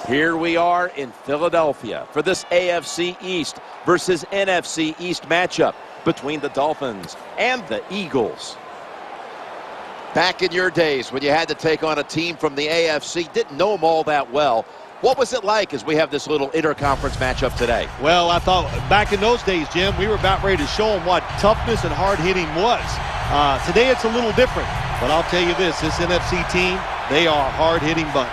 Here we are in Philadelphia for this AFC East versus NFC East matchup between the Dolphins and the Eagles. Back in your days when you had to take on a team from the AFC, didn't know them all that well. What was it like as we have this little interconference matchup today? Well, I thought back in those days, Jim, we were about ready to show them what toughness and hard-hitting was. Today it's a little different, but I'll tell you this NFC team, they are a hard-hitting bunch.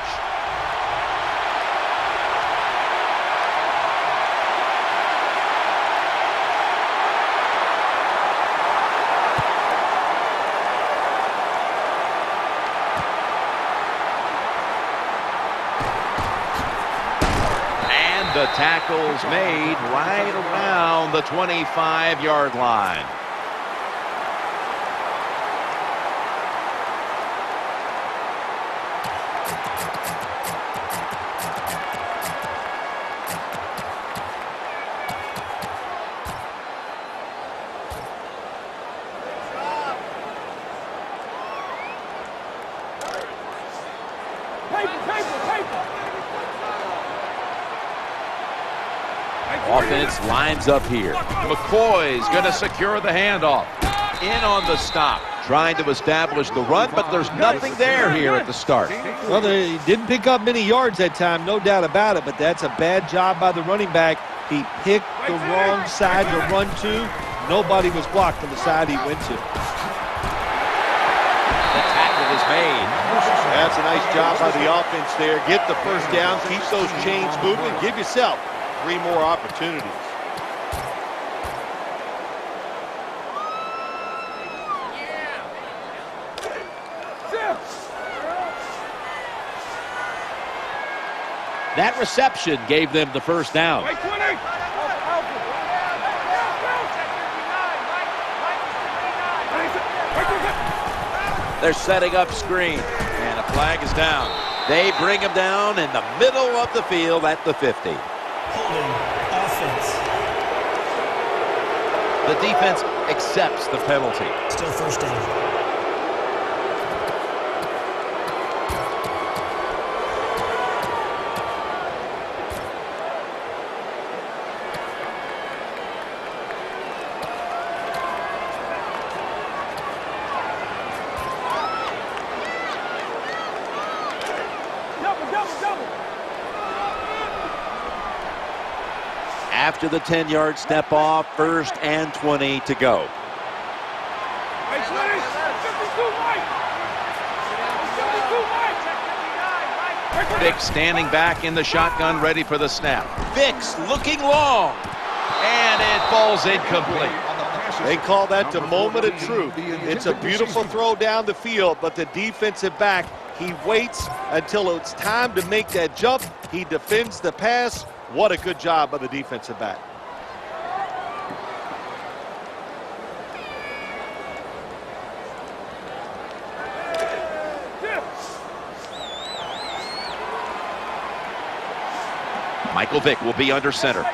The tackle's made right around the 25-yard line. Offense lines up here. McCoy's going to secure the handoff. In on the stop. Trying to establish the run, but there's nothing there here at the start. Well, they didn't pick up many yards that time, no doubt about it, but that's a bad job by the running back. He picked the wrong side to run to. Nobody was blocked on the side he went to. The tackle is made. That's a nice job by the offense there. Get the first down, keep those chains moving, give yourself 3 more opportunities. That reception gave them the first down. They're setting up screen, and a flag is down. They bring him down in the middle of the field at the 50. Offense. The defense accepts the penalty. Still first down. After the 10-yard step off, 1st and 20 to go. Vick standing back in the shotgun, ready for the snap. Vick's looking long, and it falls incomplete. They call that the moment of truth. It's a beautiful throw down the field, but the defensive back, he waits until it's time to make that jump. He defends the pass. What a good job by the defensive back. Michael Vick will be under center.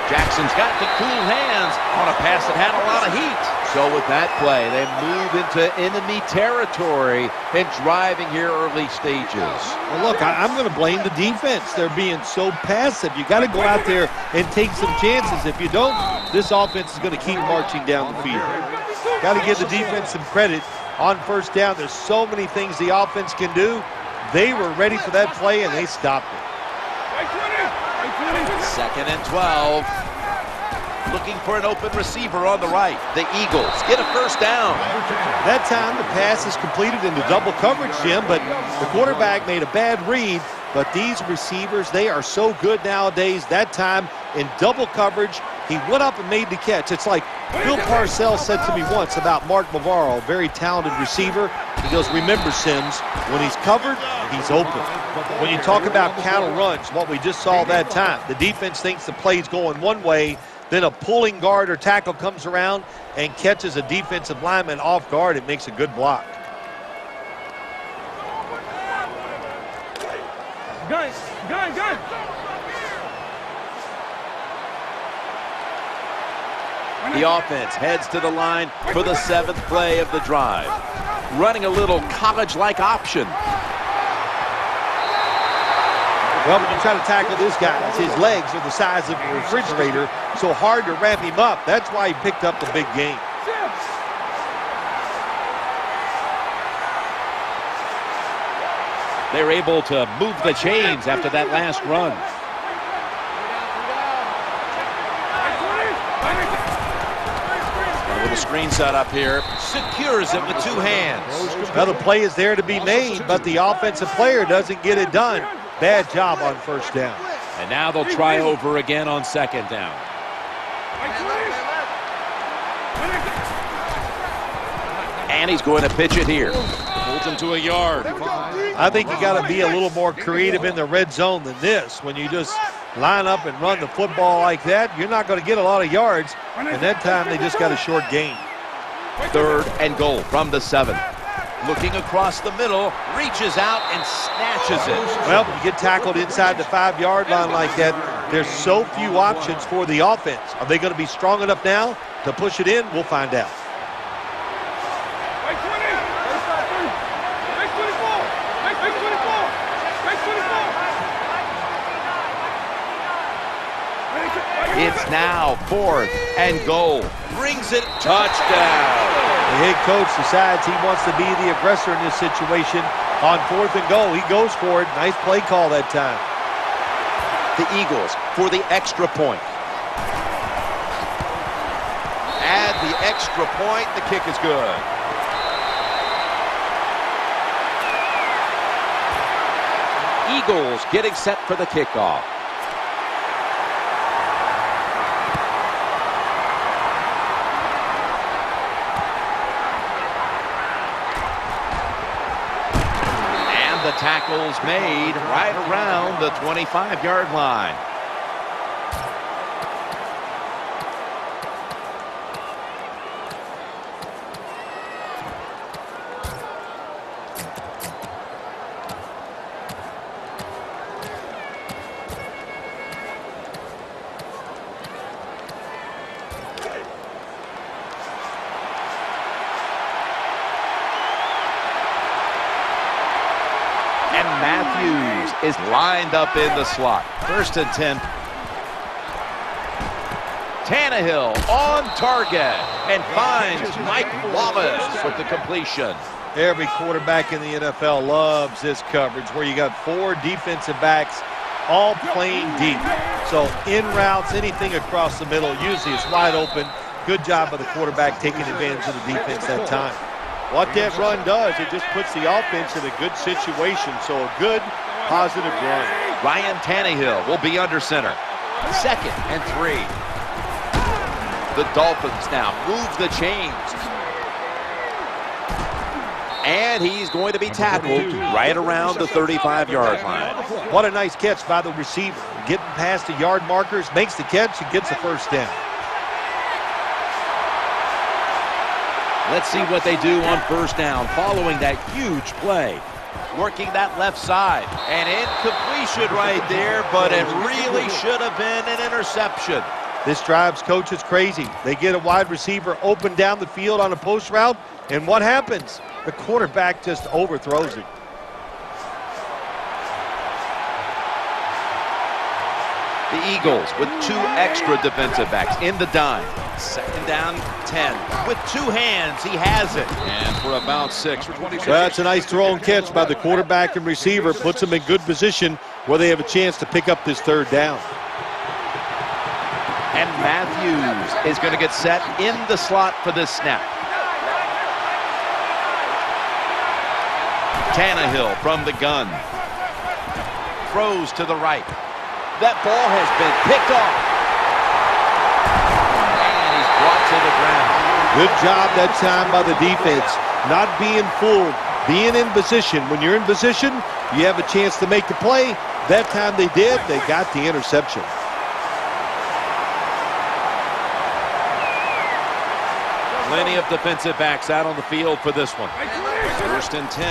Jackson's got the cool hands on a pass that had a lot of heat. So with that play, they move into enemy territory and driving here early stages. Well, look, I'm going to blame the defense. They're being so passive. You got to go out there and take some chances. If you don't, this offense is going to keep marching down the field. Got to give the defense some credit on first down. There's so many things the offense can do. They were ready for that play, and they stopped it. 2nd and 12. Looking for an open receiver on the right. The Eagles get a first down. That time the pass is completed into double coverage, Jim, but the quarterback made a bad read. But these receivers, they are so good nowadays. That time in double coverage, he went up and made the catch. It's like Bill Parcells said to me once about Mark Bavaro, a very talented receiver. He goes, remember, Sims, when he's covered, he's open. When you talk about counter runs, what we just saw that time, the defense thinks the play's going one way, then a pulling guard or tackle comes around and catches a defensive lineman off guard. It makes a good block. Gun. The offense heads to the line for the 7th play of the drive. Running a little college-like option. Well, when you try to tackle this guy, his legs are the size of a refrigerator, so hard to wrap him up. That's why he picked up the big gain. They're able to move the chains after that last run. A little screen set up here. Secures it with 2 hands. Well, the play is there to be made, but the offensive player doesn't get it done. Bad job on first down. And now they'll try over again on 2nd down. And he's going to pitch it here. Holds him to a yard. I think you got to be a little more creative in the red zone than this. When you just line up and run the football like that, you're not going to get a lot of yards. And that time they just got a short gain. 3rd and goal from the 7. Looking across the middle, reaches out and snatches it. Well, when you get tackled inside the 5-yard line like that, there's so few options for the offense. Are they going to be strong enough now to push it in? We'll find out. It's now 4th and goal. Brings it, touchdown. The head coach decides he wants to be the aggressor in this situation. On 4th and goal, he goes for it. Nice play call that time. The Eagles for the extra point. Add the extra point. The kick is good. Eagles getting set for the kickoff. The tackle's made right around the 25-yard line. Matthews is lined up in the slot. 1st and 10. Tannehill on target and finds Mike Wallace with the completion. Every quarterback in the NFL loves this coverage where you got 4 defensive backs all playing deep. So in routes, anything across the middle, usually it's wide open. Good job by the quarterback taking advantage of the defense that time. What that run does, it just puts the offense in a good situation. So a good, positive run. Ryan Tannehill will be under center. 2nd and 3. The Dolphins now move the chains. And he's going to be tackled right around the 35-yard line. What a nice catch by the receiver. Getting past the yard markers, makes the catch, and gets the first down. Let's see what they do on 1st down following that huge play. Working that left side. An incompletion right there, but it really should have been an interception. This drives coaches crazy. They get a wide receiver open down the field on a post route, and what happens? The quarterback just overthrows it. The Eagles with 2 extra defensive backs in the dime. 2nd down, 10. With 2 hands, he has it. And for about 6 for 26. Well, that's a nice throw and catch by the quarterback and receiver. Puts them in good position where they have a chance to pick up this 3rd down. And Matthews is going to get set in the slot for this snap. Tannehill from the gun. Throws to the right. That ball has been picked off. And he's brought to the ground. Good job that time by the defense. Not being fooled, being in position. When you're in position, you have a chance to make the play. That time they did. They got the interception. Plenty of defensive backs out on the field for this one. 1st and 10.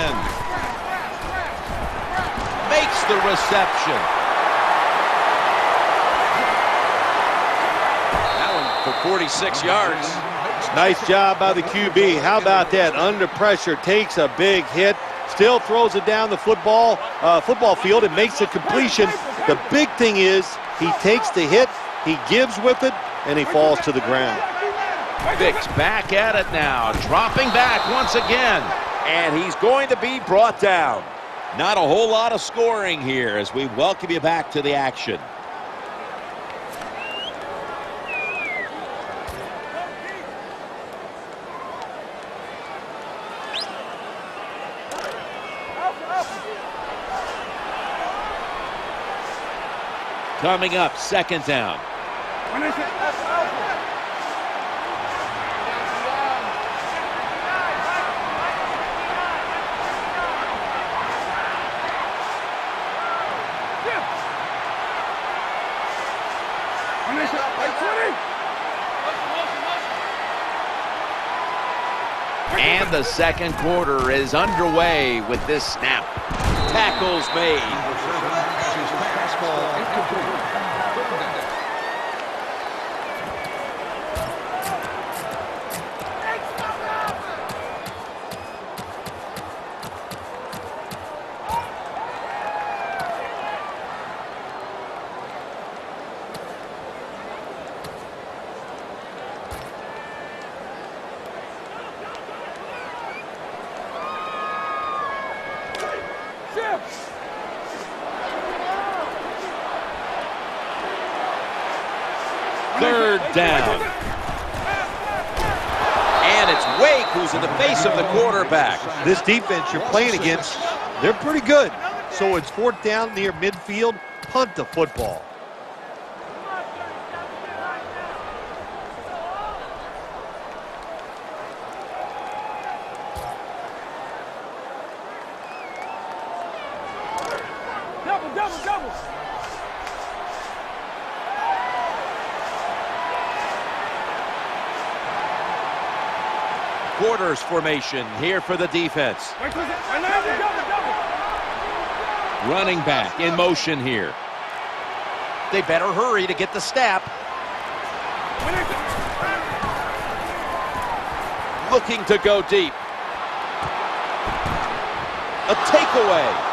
Makes the reception. for 46 yards. Nice job by the QB. How about that? Under pressure, takes a big hit, still throws it down the football field and makes a completion. The big thing is he takes the hit, he gives with it, and he falls to the ground. Vic's back at it now, dropping back once again, and he's going to be brought down. Not a whole lot of scoring here as we welcome you back to the action. Coming up, second down. And the second quarter is underway with this snap. Tackles made. Third down. And it's Wake who's in the face of the quarterback. This defense you're playing against, they're pretty good. So it's fourth down near midfield, punt the football. Double. Quarters formation here for the defense. Running back in motion here. They better hurry to get the snap. Looking to go deep. A takeaway.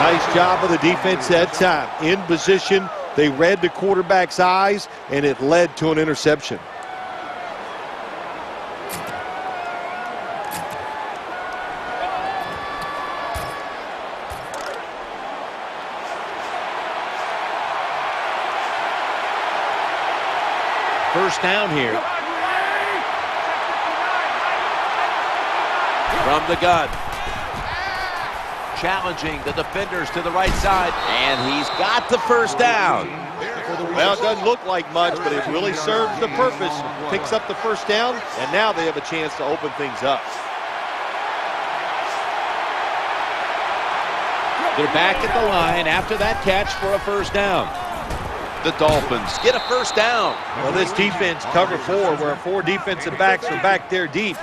Nice job of the defense that time. In position, they read the quarterback's eyes, and it led to an interception. First down here. From the gun. Challenging the defenders to the right side, and he's got the first down. Well, it doesn't look like much, but it really serves the purpose. Picks up the first down, and now they have a chance to open things up. They're back at the line after that catch for a first down. The Dolphins get a first down. Well, this defense, cover four, where four defensive backs are back there deep.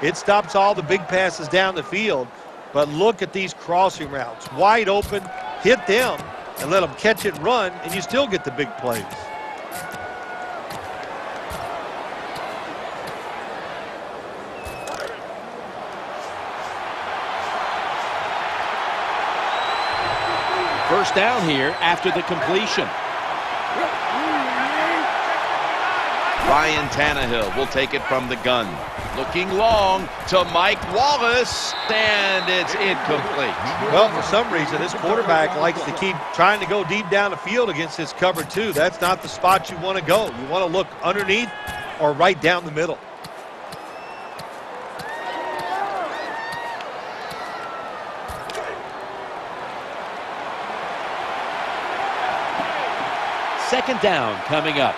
It stops all the big passes down the field. But look at these crossing routes. Wide open, hit them, and let them catch it and run, and you still get the big plays. First down here after the completion. Ryan Tannehill will take it from the gun. Looking long to Mike Wallace, and it's incomplete. Well, for some reason, this quarterback likes to keep trying to go deep down the field against this cover two. That's not the spot you want to go. You want to look underneath or right down the middle. Second down coming up.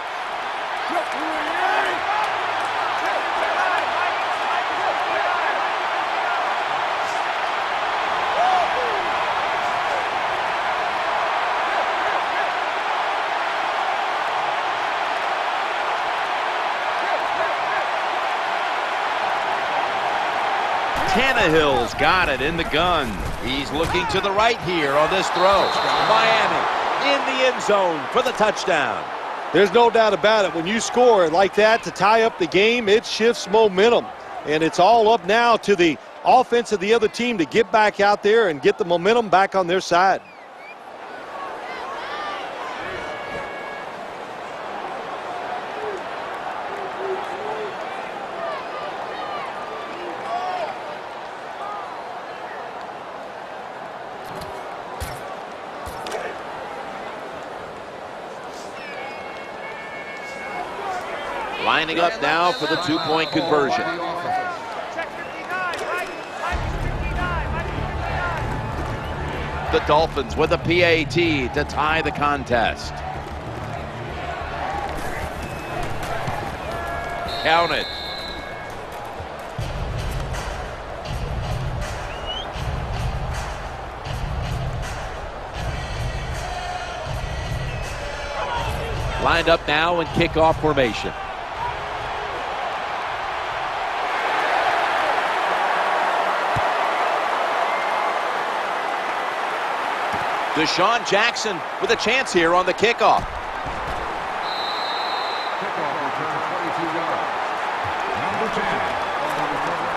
Tannehill's got it in the gun. He's looking to the right here on this throw. Miami in the end zone for the touchdown. There's no doubt about it. When you score like that to tie up the game, it shifts momentum. And it's all up now to the offense of the other team to get back out there and get the momentum back on their side. Lining up now for the two-point conversion. The Dolphins with a PAT to tie the contest. Counted. Lined up now in kickoff formation. Deshaun Jackson with a chance here on the kickoff. Kickoff return 22 yards. Number 10 on the recovery.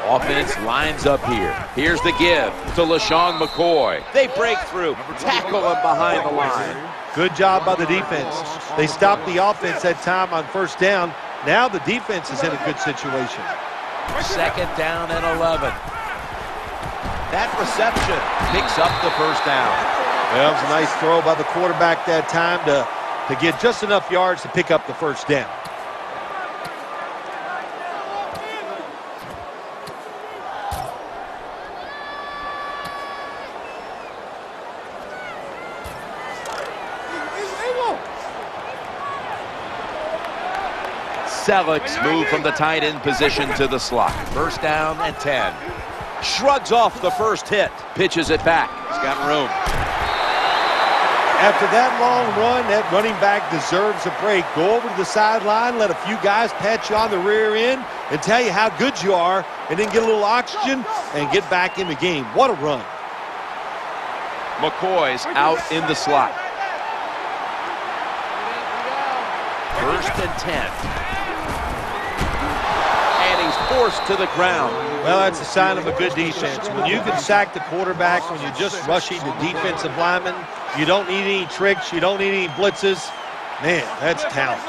Offense lines up here. Here's the give to LaShawn McCoy. They break through, tackle him behind the line. Good job by the defense. They stopped the offense that time on first down. Now the defense is in a good situation. Second down and 11. That reception picks up the first down. Well, it was a nice throw by the quarterback that time to get just enough yards to pick up the first down. Selleck's move from the tight end position to the slot. First down and 10. Shrugs off the first hit. Pitches it back. He's got room. After that long run, that running back deserves a break. Go over to the sideline, let a few guys pat you on the rear end and tell you how good you are, and then get a little oxygen and get back in the game. What a run. McCoy's out in the slot. First and 10. Forced to the ground. Well, that's a sign of a good defense. When you can sack the quarterback, when you're just rushing the defensive lineman, you don't need any tricks, you don't need any blitzes. Man, that's talent.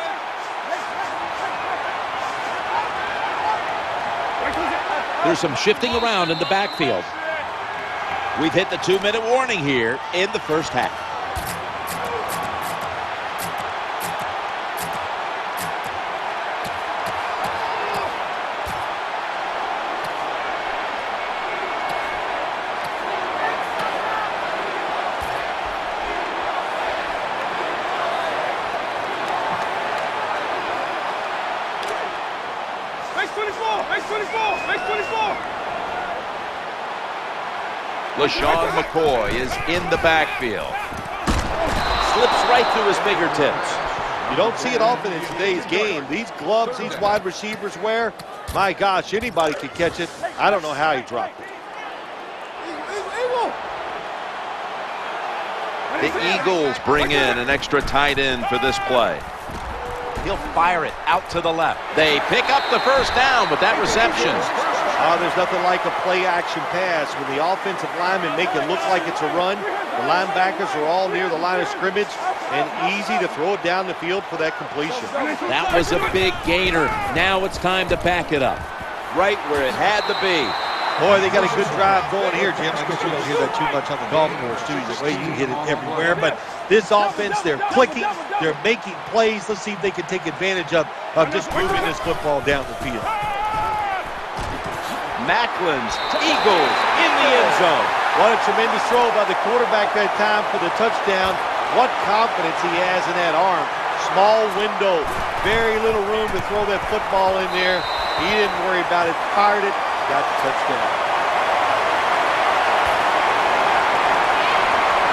There's some shifting around in the backfield. We've hit the 2-minute warning here in the first half. LaShawn McCoy is in the backfield. Slips right through his fingertips. You don't see it often in today's game. These gloves these wide receivers wear, my gosh, anybody could catch it. I don't know how he dropped it. The Eagles bring in an extra tight end for this play. He'll fire it out to the left. They pick up the first down with that reception. There's nothing like a play-action pass. When the offensive linemen make it look like it's a run, the linebackers are all near the line of scrimmage and easy to throw it down the field for that completion. That was a big gainer. Now it's time to back it up. Right where it had to be. Boy, they got a good drive going here, Jim. Of course, we don't hear that too much on the golf course, too. The way you hit it everywhere. But this offense, they're clicking. They're making plays. Let's see if they can take advantage of just moving this football down the field. Macklin's Eagles in the end zone. What a tremendous throw by the quarterback that time for the touchdown. What confidence he has in that arm. Small window, very little room to throw that football in there. He didn't worry about it, fired it, got the touchdown.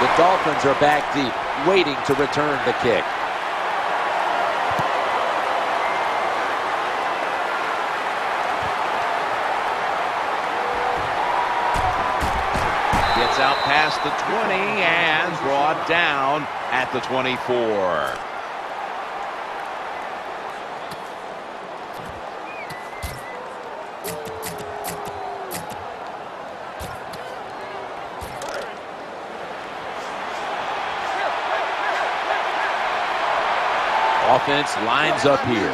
The Dolphins are back deep, waiting to return the kick. Gets out past the 20 and brought down at the 24. Offense lines up here.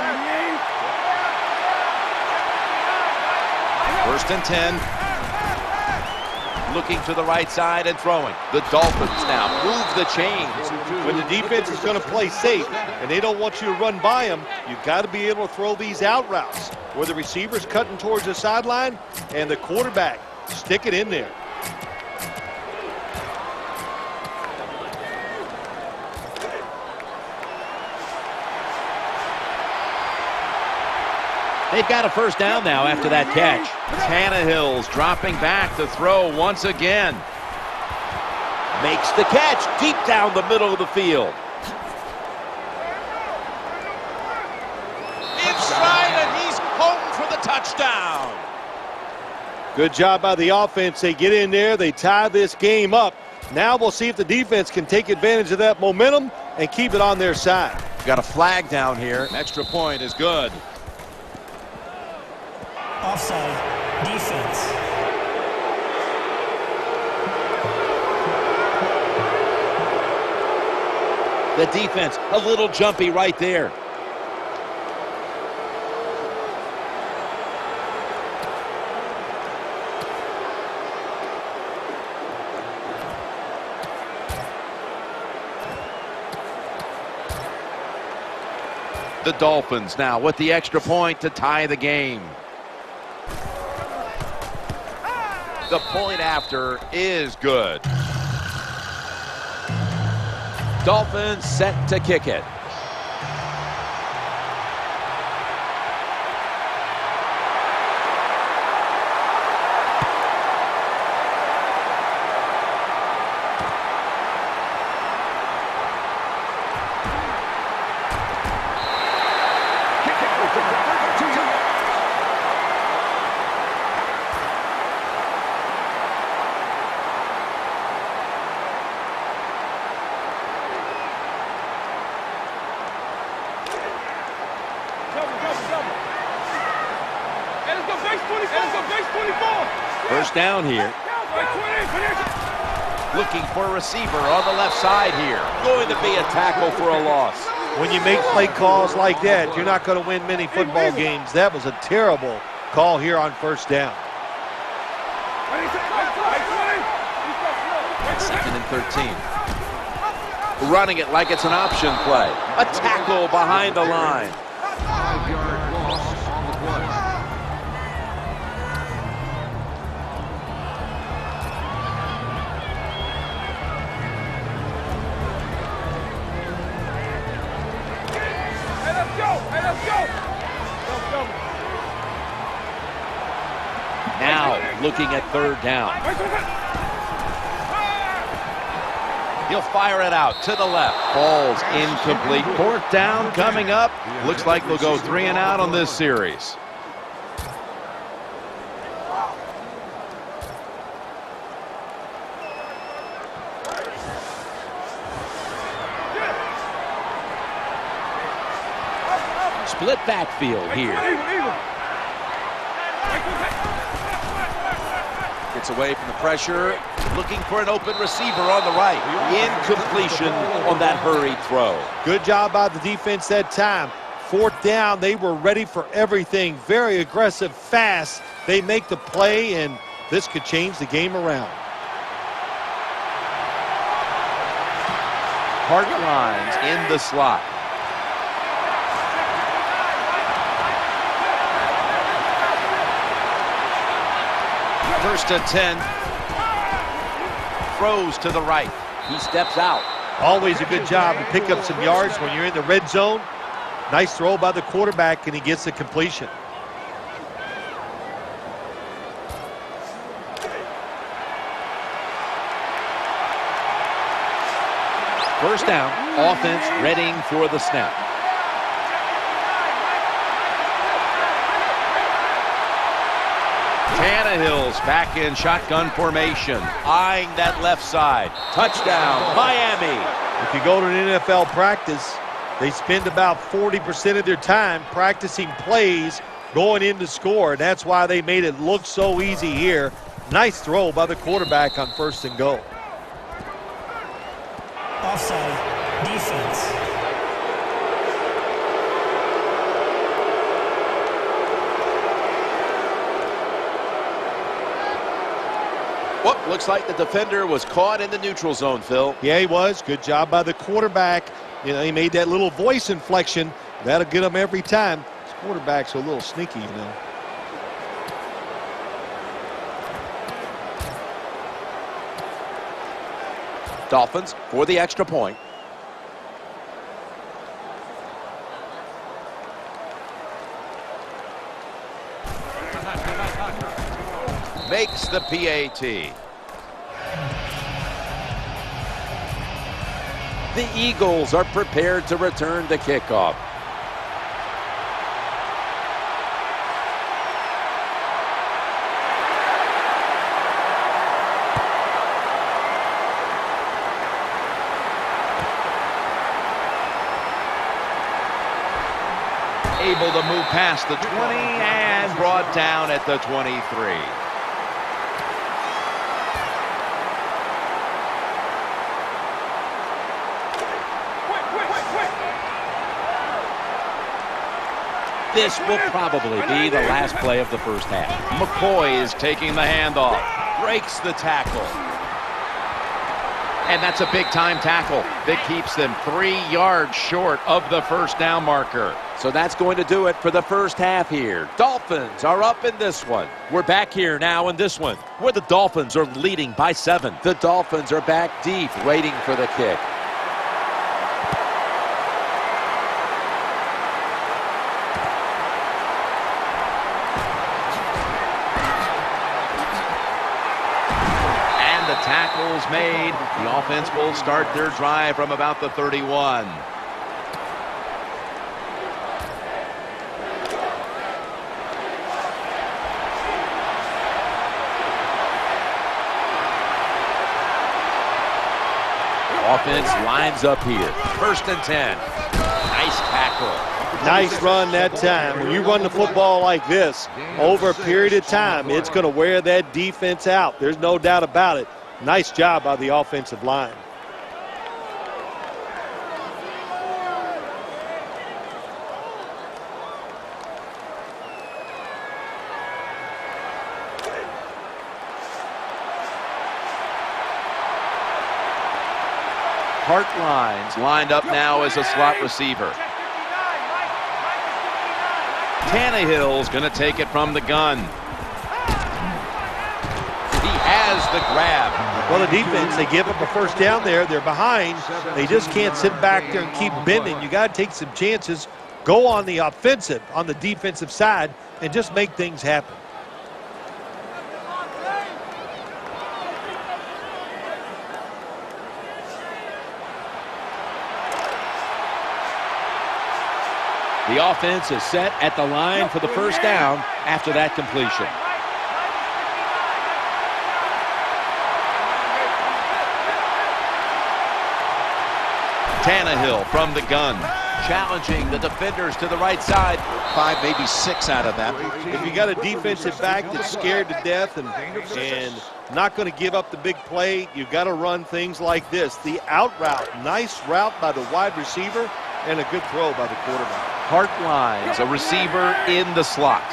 1st and 10. Looking to the right side and throwing. The Dolphins now move the chains. When the defense is going to play safe and they don't want you to run by them, you've got to be able to throw these out routes where the receiver's cutting towards the sideline and the quarterback stick it in there. They've got a 1st down now after that catch. Tannehill's dropping back to throw once again. Makes the catch deep down the middle of the field. Inside, and he's home for the touchdown. Good job by the offense. They get in there, they tie this game up. Now we'll see if the defense can take advantage of that momentum and keep it on their side. Got a flag down here. Extra point is good. Offside. Defense. The defense a little jumpy right there. The Dolphins now with the extra point to tie the game. The point after is good. Dolphins set to kick it. First down here. Looking for a receiver on the left side here. Going to be a tackle for a loss. When you make play calls like that, you're not going to win many football games. That was a terrible call here on 1st down. 2nd and 13. Running it like it's an option play. A tackle behind the line. 5-yard loss on the play. Now looking at 3rd down. He'll fire it out to the left. Ball's incomplete. 4th down coming up. Looks like they'll go 3 and out on this series. Split backfield here. Gets away from the pressure. Looking for an open receiver on the right. Incompletion on that hurried throw. Good job by the defense that time. 4th down, they were ready for everything. Very aggressive, fast. They make the play, and this could change the game around. Target lines in the slot. First and 10. Throws to the right. He steps out. Always a good job to pick up some yards when you're in the red zone. Nice throw by the quarterback, and he gets the completion. First down, offense readying for the snap. Tannehill's back in shotgun formation, eyeing that left side. Touchdown, Miami. If you go to an NFL practice, they spend about 40% of their time practicing plays going in to score. And that's why they made it look so easy here. Nice throw by the quarterback on 1st and goal. Offside. Defense. Well, looks like the defender was caught in the neutral zone, Phil. Yeah, he was. Good job by the quarterback. You know, he made that little voice inflection. That'll get him every time. This quarterback's a little sneaky, you know. Dolphins for the extra point. Makes the PAT. The Eagles are prepared to return the kickoff. Able to move past the 20 and brought down at the 23. This will probably be the last play of the first half. McCoy is taking the handoff, breaks the tackle. And that's a big-time tackle that keeps them 3 yards short of the first down marker. So that's going to do it for the first half here. Dolphins are up in this one. We're back here now in this one, where the Dolphins are leading by 7. The Dolphins are back deep, waiting for the kick. Tackles made. The offense will start their drive from about the 31. Offense lines up here. 1st and 10. Nice tackle. Nice run that time. When you run the football like this over a period of time, it's going to wear that defense out. There's no doubt about it. Nice job by the offensive line. Hartline's lined up now as a slot receiver. Tannehill's going to take it from the gun. He has the grab. Well, the defense, they give up a first down there. They're behind. They just can't sit back there and keep bending. You got to take some chances. Go on the offensive, on the defensive side, and just make things happen. The offense is set at the line for the first down after that completion. Tannehill from the gun, challenging the defenders to the right side. 5, maybe 6 out of that. If you got a defensive back that's scared to death and not going to give up the big play, you've got to run things like this. The out route, nice route by the wide receiver, and a good throw by the quarterback. Hartline's a receiver in the slot.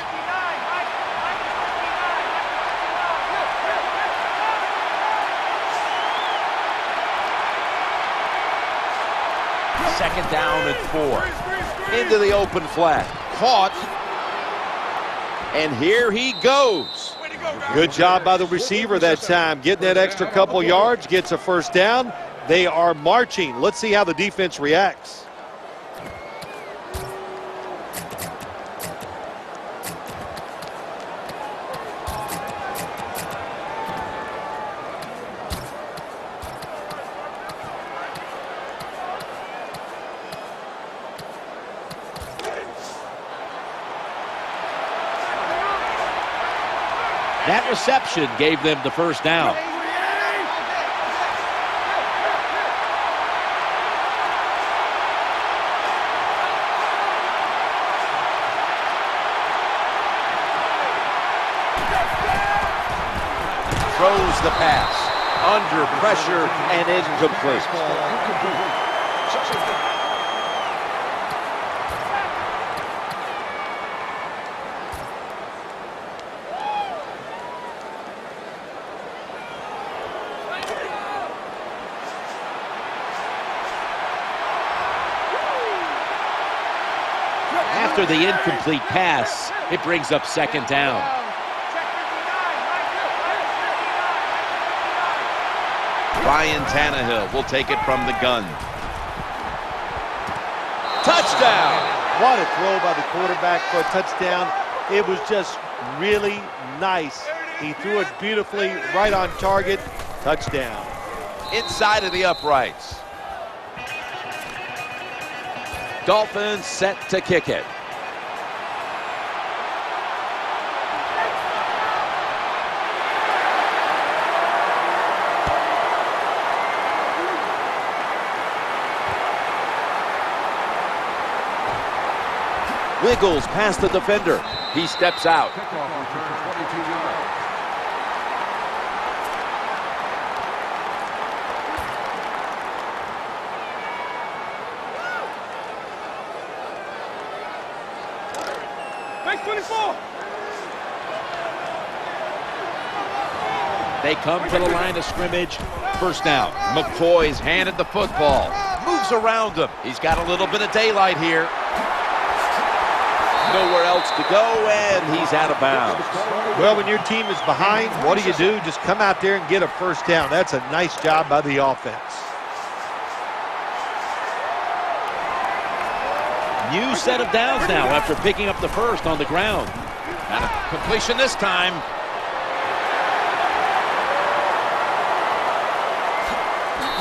Second down and 4. Into the open flat. Caught. And here he goes. Good job by the receiver that time. Getting that extra couple yards, gets a first down. They are marching. Let's see how the defense reacts. That reception gave them the first down. Throws the pass. Under pressure and incomplete. After the incomplete pass, it brings up second down. Ryan Tannehill will take it from the gun. Touchdown! What a throw by the quarterback for a touchdown. It was just really nice. He threw it beautifully, right on target. Touchdown. Inside of the uprights. Dolphins set to kick it. Wiggles past the defender. He steps out. Kickoff return 22 yards. Base 24. They come to the line of scrimmage. First down. McCoy's handed the football. Moves around him. He's got a little bit of daylight here. Nowhere else to go, and he's out of bounds. Well, when your team is behind, what do? Just come out there and get a first down. That's a nice job by the offense. New set of downs now after picking up the first on the ground. Not a completion this time.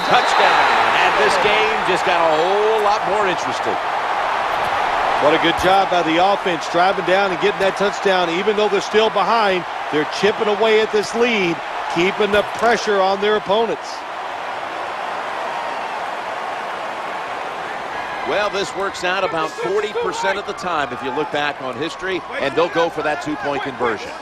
Touchdown. And this game just got a whole lot more interesting. What a good job by the offense, driving down and getting that touchdown. Even though they're still behind, they're chipping away at this lead, keeping the pressure on their opponents. Well, this works out about 40% of the time if you look back on history, and they'll go for that two-point conversion.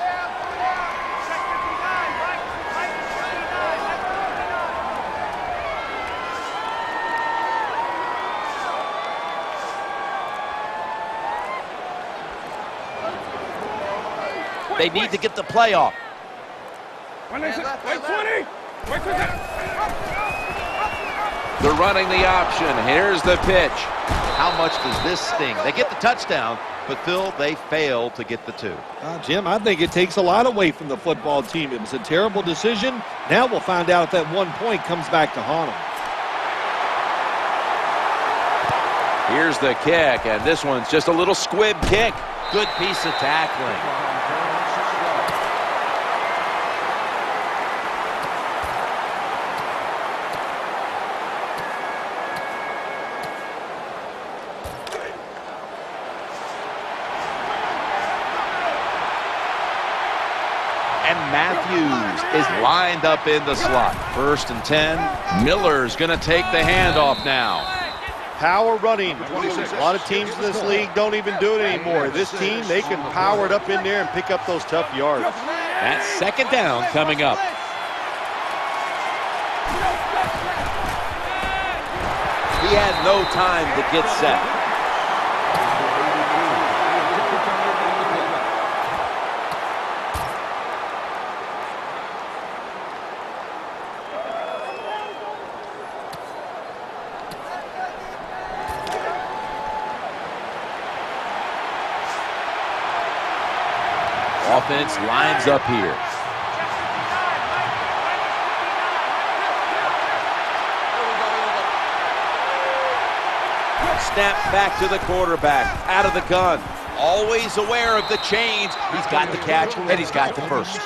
They need to get the playoff. Wait 20. Wait 20. They're running the option. Here's the pitch. How much does this sting? They get the touchdown, but Phil, they fail to get the two. Jim, I think it takes a lot away from the football team. It was a terrible decision. Now we'll find out if that 1 point comes back to haunt them. Here's the kick, and this one's just a little squib kick. Good piece of tackling. And Matthews is lined up in the slot. 1st and 10. Miller's going to take the handoff now. Power running. A lot of teams in this league don't even do it anymore. This team, they can power it up in there and pick up those tough yards. That's second down coming up. He had no time to get set. Offense lines up here. Snap back to the quarterback, out of the gun. Always aware of the chains. He's got the catch, and he's got the first.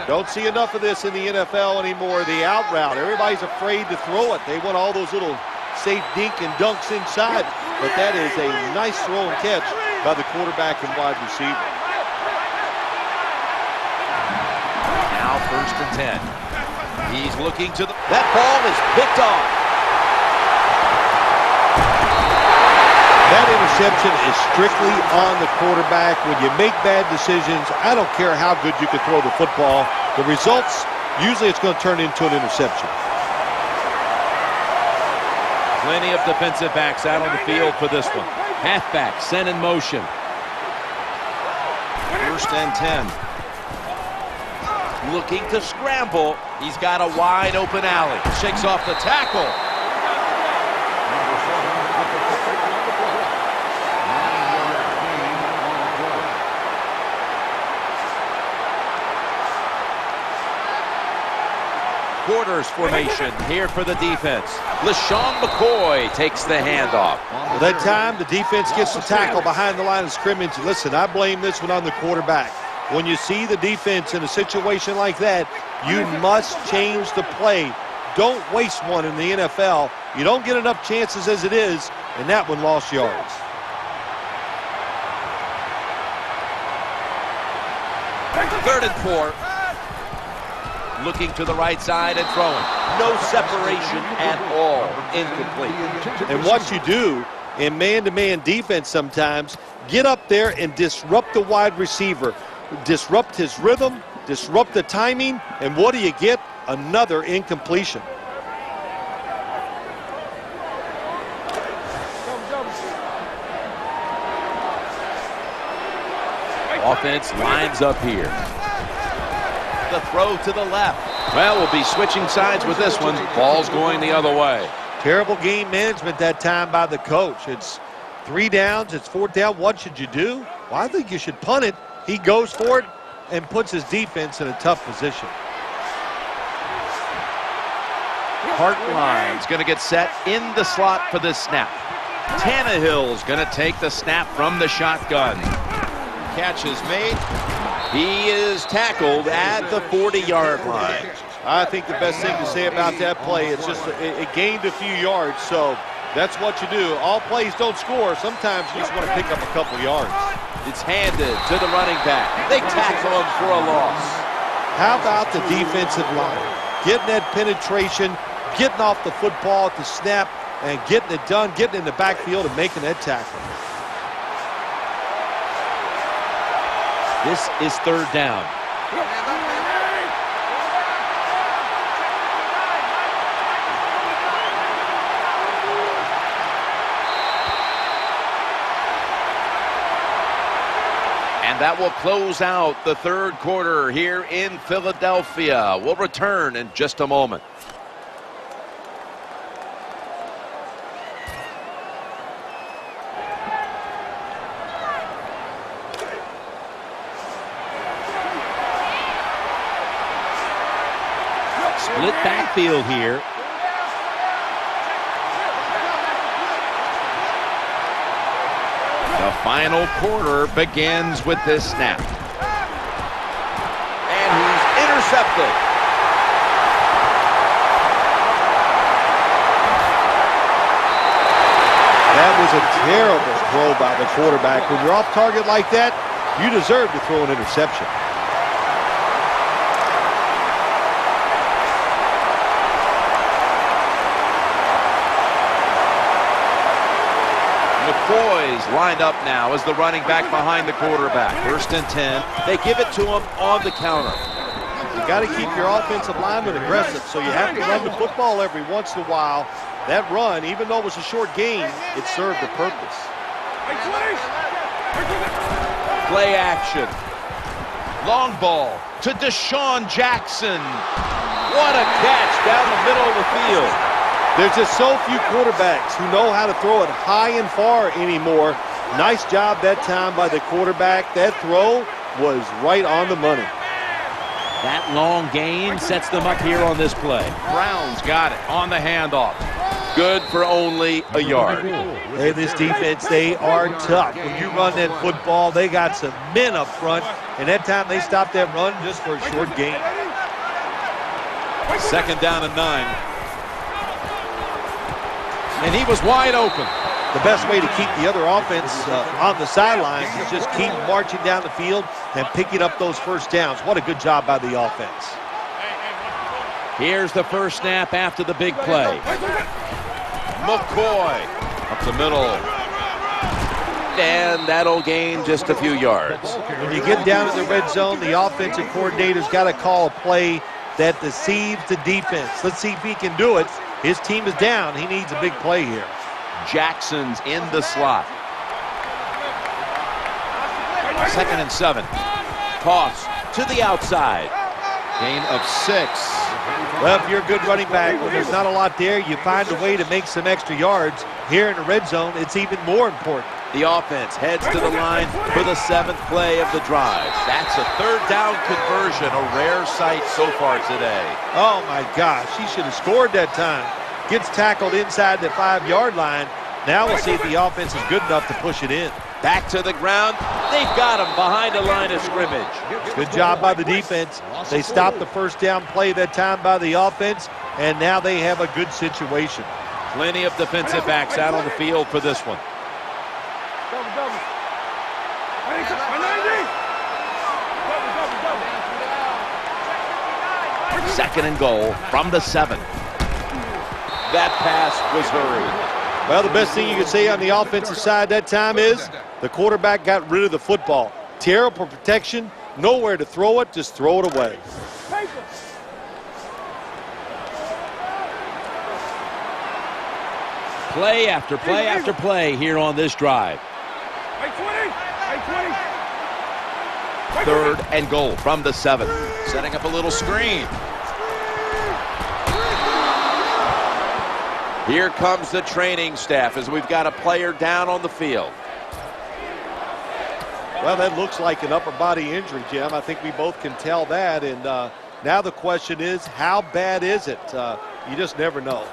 Don't see enough of this in the NFL anymore. The out route, everybody's afraid to throw it. They want all those little safe dink and dunks inside. But that is a nice throw and catch by the quarterback and wide receiver. first and 10. He's looking to the... That ball is picked off. That interception is strictly on the quarterback. When you make bad decisions, I don't care how good you can throw the football. The results, usually it's going to turn into an interception. Plenty of defensive backs out on the field for this one. Halfback sent in motion. First and 10. Looking to scramble. He's got a wide open alley. Shakes off the tackle. Quarters formation here for the defense. LaShawn McCoy takes the handoff. Well, that time, the defense gets the tackle behind the line of scrimmage. Listen, I blame this one on the quarterback. When you see the defense in a situation like that, you must change the play. Don't waste one in the NFL. You don't get enough chances as it is, and that one lost yards. Third and 4. Looking to the right side and throwing. No separation at all. Incomplete. And what you do in man-to-man defense sometimes, get up there and disrupt the wide receiver. Disrupt his rhythm, disrupt the timing, and what do you get? Another incompletion. Offense lines up here. The throw to the left. Well, we'll be switching sides with this one. Ball's going the other way. Terrible game management that time by the coach. It's 3 downs, it's 4th down. What should you do? Well, I think you should punt it. He goes for it and puts his defense in a tough position. Hartline's going to get set in the slot for this snap. Tannehill's going to take the snap from the shotgun. Catch is made. He is tackled at the 40-yard line. I think the best thing to say about that play, it's just it gained a few yards, so that's what you do. All plays don't score. Sometimes you just want to pick up a couple yards. It's handed to the running back. They tackle him for a loss. How about the defensive line? Getting that penetration, getting off the football at the snap, and getting it done, getting in the backfield and making that tackle. This is 3rd down. And that will close out the 3rd quarter here in Philadelphia. We'll return in just a moment. Split backfield here. The final quarter begins with this snap. And he's intercepted. That was a terrible throw by the quarterback. When you're off target like that, you deserve to throw an interception. McCoy's lined up now as the running back behind the quarterback. 1st and 10. They give it to him on the counter. You got to keep your offensive lineman aggressive, so you have to run the football every once in a while. That run, even though it was a short game, it served a purpose. Play action. Long ball to Deshaun Jackson. What a catch down the middle of the field. There's just so few quarterbacks who know how to throw it high and far anymore. Nice job that time by the quarterback. That throw was right on the money. That long gain sets them up here on this play. Brown's got it on the handoff. Good for only a yard. Hey, this defense, they are tough. When you run that football, they got some men up front, and that time they stopped that run just for a short gain. 2nd down and 9. And he was wide open. The best way to keep the other offense on the sidelines is just keep marching down the field and picking up those 1st downs. What a good job by the offense. Here's the first snap after the big play. McCoy up the middle. And that'll gain just a few yards. When you get down in the red zone, the offensive coordinator's got to call a play that deceives the defense. Let's see if he can do it. His team is down. He needs a big play here. Jackson's in the slot. 2nd and 7. Toss to the outside. Gain of 6. Well, if you're a good running back, when there's not a lot there, you find a way to make some extra yards. Here in the red zone, it's even more important. The offense heads to the line for the 7th play of the drive. That's a 3rd down conversion, a rare sight so far today. Oh, my gosh. He should have scored that time. Gets tackled inside the 5-yard line. Now we'll see if the offense is good enough to push it in. Back to the ground. They've got him behind the line of scrimmage. Good job by the defense. They stopped the first down play that time by the offense, and now they have a good situation. Plenty of defensive backs out on the field for this one. 2nd and goal from the 7. That pass was hurried. Well, the best thing you can say on the offensive side that time is the quarterback got rid of the football. Terrible protection, nowhere to throw it, just throw it away. Play after play after play here on this drive. 3rd and goal from the 7. Setting up a little screen. Here comes the training staff as we've got a player down on the field. Well, that looks like an upper body injury, Jim. I think we both can tell that. And now the question is, how bad is it? You just never know.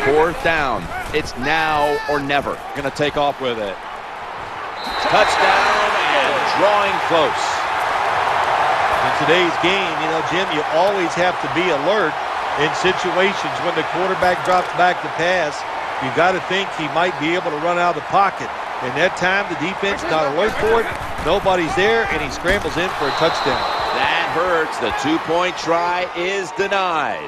Fourth down. It's now or never. Going to take off with it. Touchdown and drawing close. In today's game, you know, Jim, you always have to be alert in situations when the quarterback drops back to pass. You got to think he might be able to run out of the pocket. And that time, the defense not alert for it. Nobody's there, and he scrambles in for a touchdown. That hurts. The 2-point try is denied.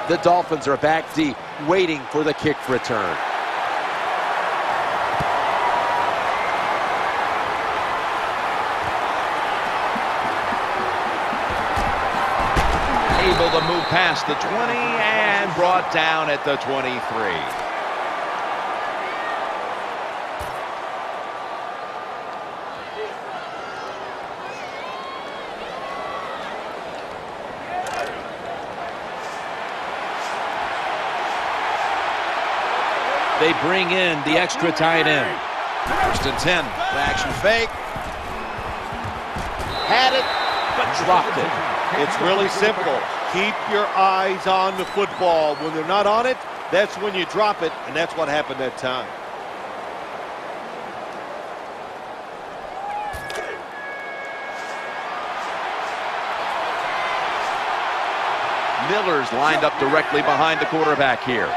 The Dolphins are back deep, waiting for the kick return. Able to move past the 20 and brought down at the 23. They bring in the extra tight end. 1st and 10. Action fake. Had it, but dropped it. It's really simple. Keep your eyes on the football. When they're not on it, that's when you drop it, and that's what happened that time. Miller's lined up directly behind the quarterback here.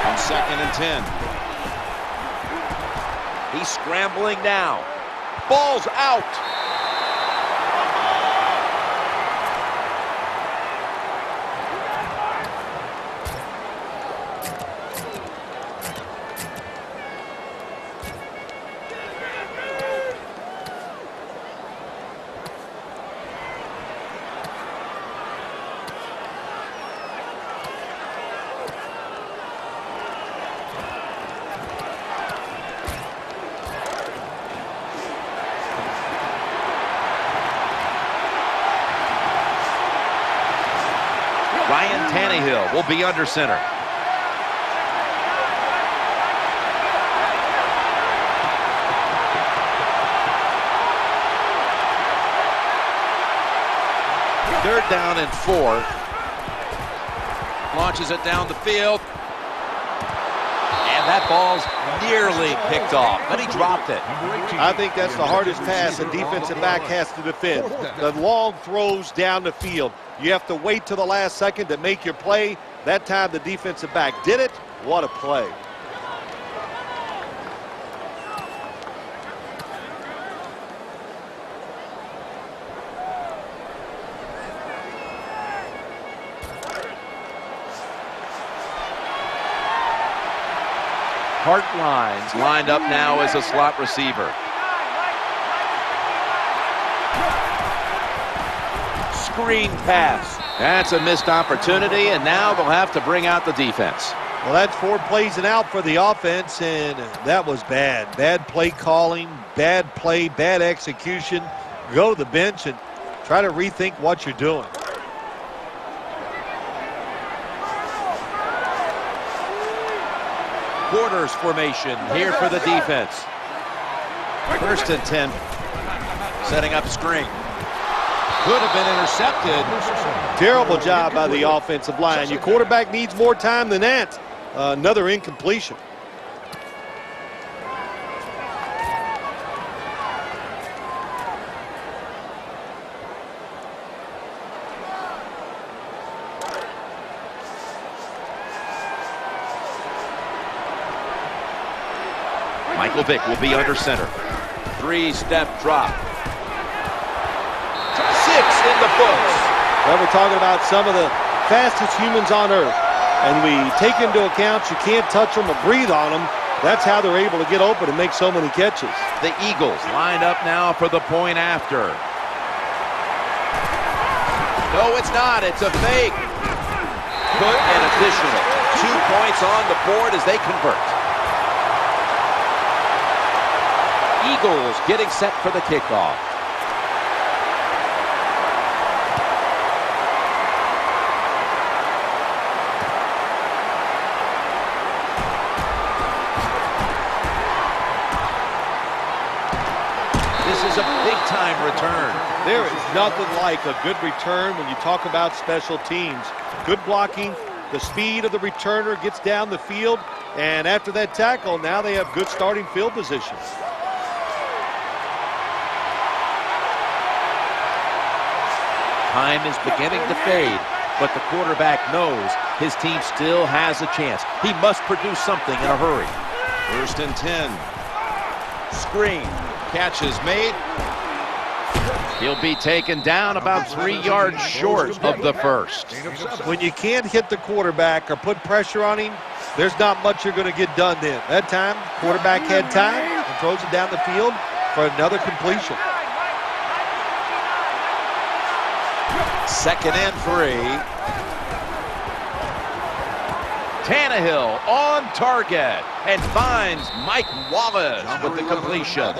On 2nd and 10. He's scrambling now. Ball's out. Ryan Tannehill will be under center. Third down and 4. Launches it down the field. And that ball's nearly picked off, but he dropped it. I think that's the hardest pass a defensive back has to defend. The long throws down the field. You have to wait till the last second to make your play. That time the defensive back did it. What a play. Hart Lines lined up now as a slot receiver. Screen pass. That's a missed opportunity, and now they'll have to bring out the defense. Well, that's 4 plays and out for the offense, and that was bad. Bad play calling, bad play, bad execution. Go to the bench and try to rethink what you're doing. Quarters formation here for the defense. First and 10. Setting up screen. Could have been intercepted. Terrible job by the offensive line. Your quarterback needs more time than that. Another incompletion. Michael Vick will be under center. 3-step drop. 6 in the books. Well, we're talking about some of the fastest humans on earth. And we take into account you can't touch them or breathe on them. That's how they're able to get open and make so many catches. The Eagles lined up now for the point after. No, it's not. It's a fake. Put an additional 2 points on the board as they convert. Eagles getting set for the kickoff. This is a big-time return. There is nothing like a good return when you talk about special teams. Good blocking, the speed of the returner gets down the field, and after that tackle, now they have good starting field positions. Time is beginning to fade, but the quarterback knows his team still has a chance. He must produce something in a hurry. First and 10. Screen. Catch is made. He'll be taken down about 3 yards short of the first. When you can't hit the quarterback or put pressure on him, there's not much you're going to get done then. That time, quarterback had time and throws it down the field for another completion. Second and 3. Tannehill on target and finds Mike Wallace with the completion.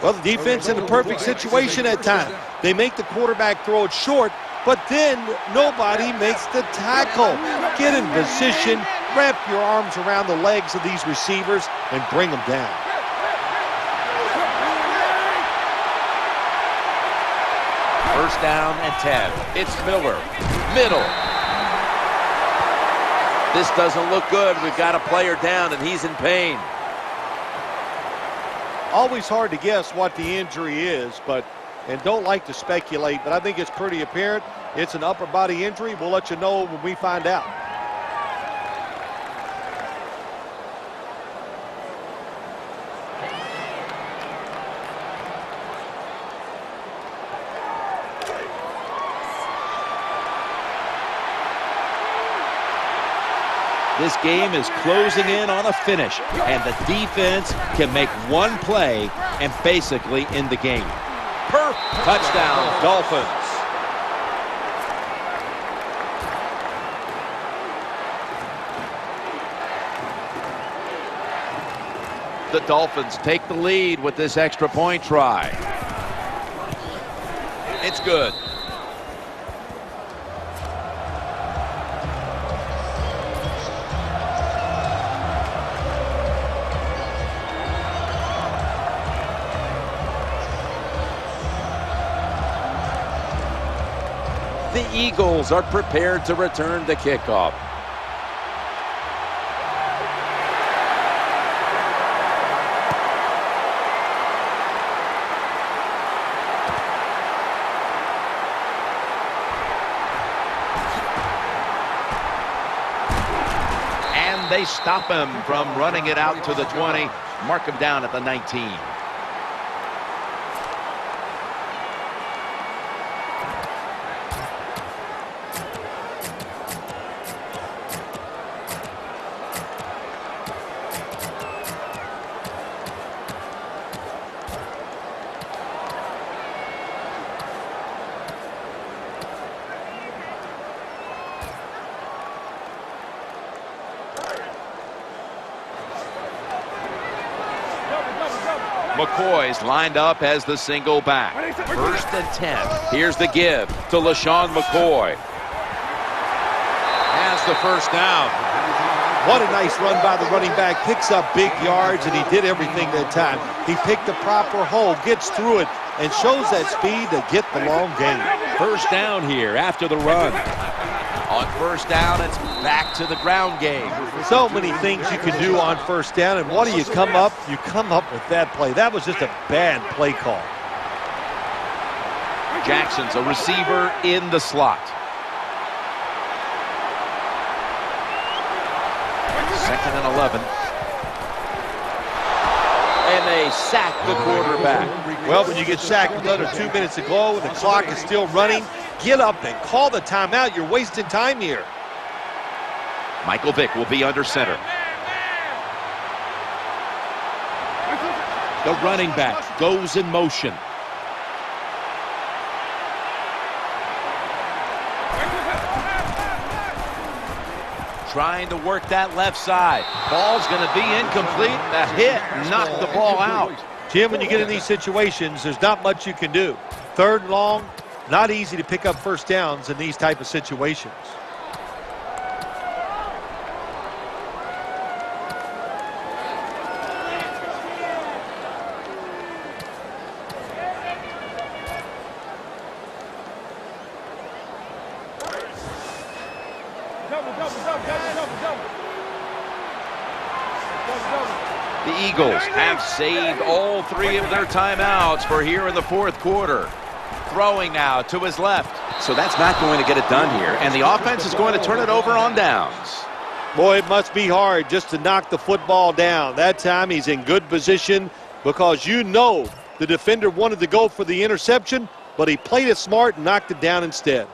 Well, the defense in a perfect situation at times. They make the quarterback throw it short, but then nobody makes the tackle. Get in position, wrap your arms around the legs of these receivers, and bring them down. First down and 10. It's Miller. Middle. This doesn't look good. We've got a player down, and he's in pain. Always hard to guess what the injury is, and don't like to speculate, but I think it's pretty apparent. It's an upper body injury. We'll let you know when we find out. This game is closing in on a finish, and the defense can make one play and basically end the game. Touchdown, Dolphins. The Dolphins take the lead with this extra point try. It's good. The Eagles are prepared to return the kickoff. And they stop him from running it out to the 20. Mark him down at the 19. McCoy's lined up as the single back. 1st and 10. Here's the give to LaShawn McCoy. Has the first down. What a nice run by the running back. Picks up big yards, and he did everything that time. He picked the proper hole, gets through it, and shows that speed to get the long gain. First down here after the run. On first down, it's back to the ground game. So many things you can do on first down, and what do you come up? You come up with that play. That was just a bad play call. Jackson's a receiver in the slot. 2nd and 11. And they sack the quarterback. Well, when you get sacked with under 2 minutes to go and the clock is still running, get up and call the timeout. You're wasting time here. Michael Vick will be under center. The running back goes in motion. Trying to work that left side. Ball's going to be incomplete. The hit knocked the ball out. Jim, when you get in these situations, there's not much you can do. 3rd and long, not easy to pick up first downs in these type of situations. The Eagles have saved all 3 of their timeouts for here in the 4th quarter. Throwing now to his left. So that's not going to get it done here. And the offense is going to turn it over on downs. Boy, it must be hard just to knock the football down. That time he's in good position because you know the defender wanted to go for the interception, but he played it smart and knocked it down instead.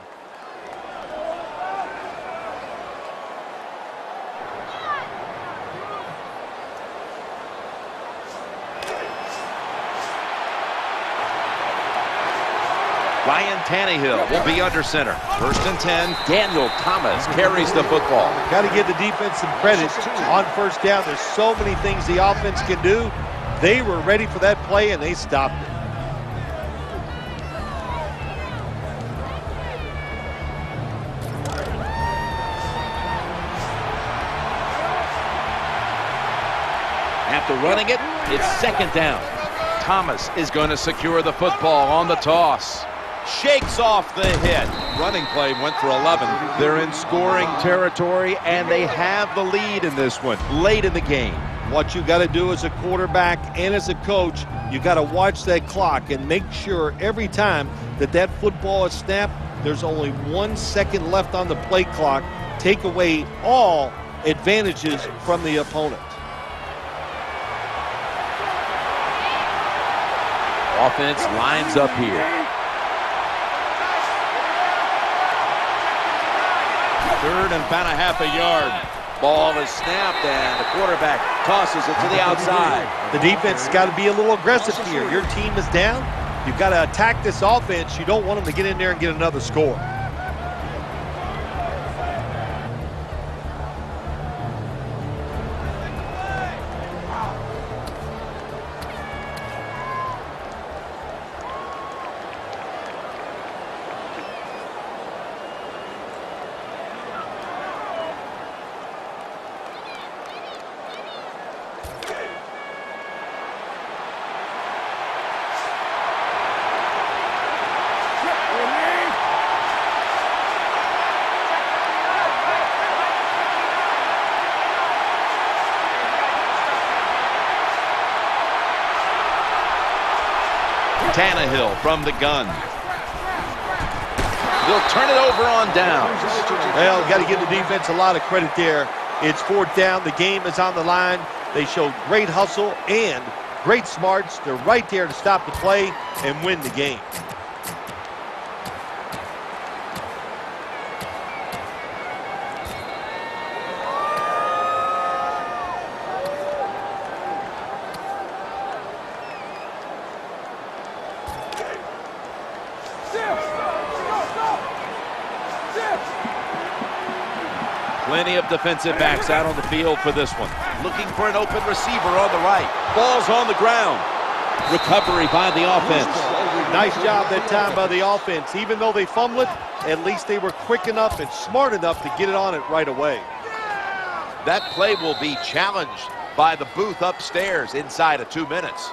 Ryan Tannehill will be under center. 1st and 10. Daniel Thomas carries the football. Got to give the defense some credit on first down. There's so many things the offense can do. They were ready for that play, and they stopped it. After running it, it's 2nd down. Thomas is going to secure the football on the toss. Shakes off the hit. Running play went for 11. They're in scoring territory, and they have the lead in this one late in the game. What you got to do as a quarterback and as a coach, you got to watch that clock and make sure every time that football is snapped, there's only 1 second left on the play clock. Take away all advantages from the opponent. Offense lines up here. 3rd and about a half a yard. Ball is snapped, and the quarterback tosses it to the outside. The defense has got to be a little aggressive here. Your team is down. You've got to attack this offense. You don't want them to get in there and get another score. Tannehill from the gun. They'll turn it over on downs. Well, got to give the defense a lot of credit there. It's fourth down. The game is on the line. They showed great hustle and great smarts. They're right there to stop the play and win the game. Plenty of defensive backs out on the field for this one. Looking for an open receiver on the right. Ball's on the ground. Recovery by the offense. Nice job that time by the offense. Even though they fumbled it, at least they were quick enough and smart enough to get it on it right away. That play will be challenged by the booth upstairs inside of 2 minutes.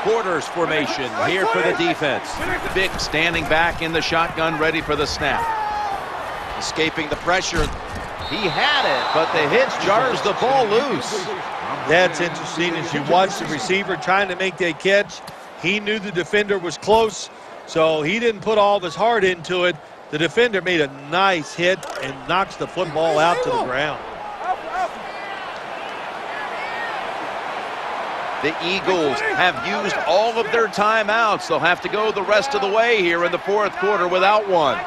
Quarters formation here for the defense. Vick standing back in the shotgun, ready for the snap. Escaping the pressure. He had it, but the hit jars the ball loose. That's interesting as you watch the receiver trying to make that catch. He knew the defender was close, so he didn't put all of his heart into it. The defender made a nice hit and knocks the football out to the ground. The Eagles have used all of their timeouts. They'll have to go the rest of the way here in the fourth quarter without one.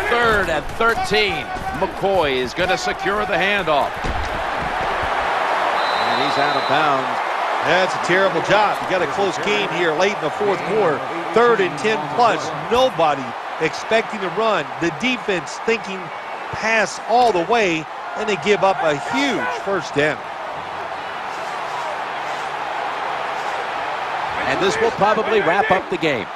3rd and 13. McCoy is going to secure the handoff. And he's out of bounds. That's a terrible job. You got a close game here late in the fourth quarter. 3rd and 10 plus. Nobody expecting to run. The defense thinking pass all the way, and they give up a huge first down. And this will probably wrap up the game.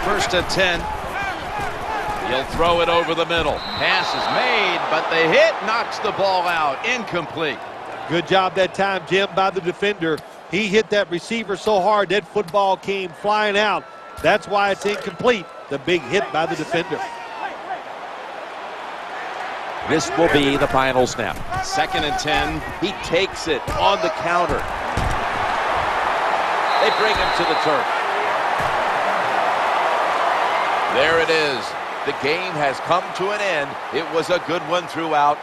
First and 10. He'll throw it over the middle. Pass is made, but the hit knocks the ball out. Incomplete. Good job that time, Jim, by the defender. He hit that receiver so hard that football came flying out. That's why it's incomplete. The big hit by the defender. This will be the final snap. 2nd and 10. He takes it on the counter. They bring him to the turf. There it is. The game has come to an end. It was a good one throughout.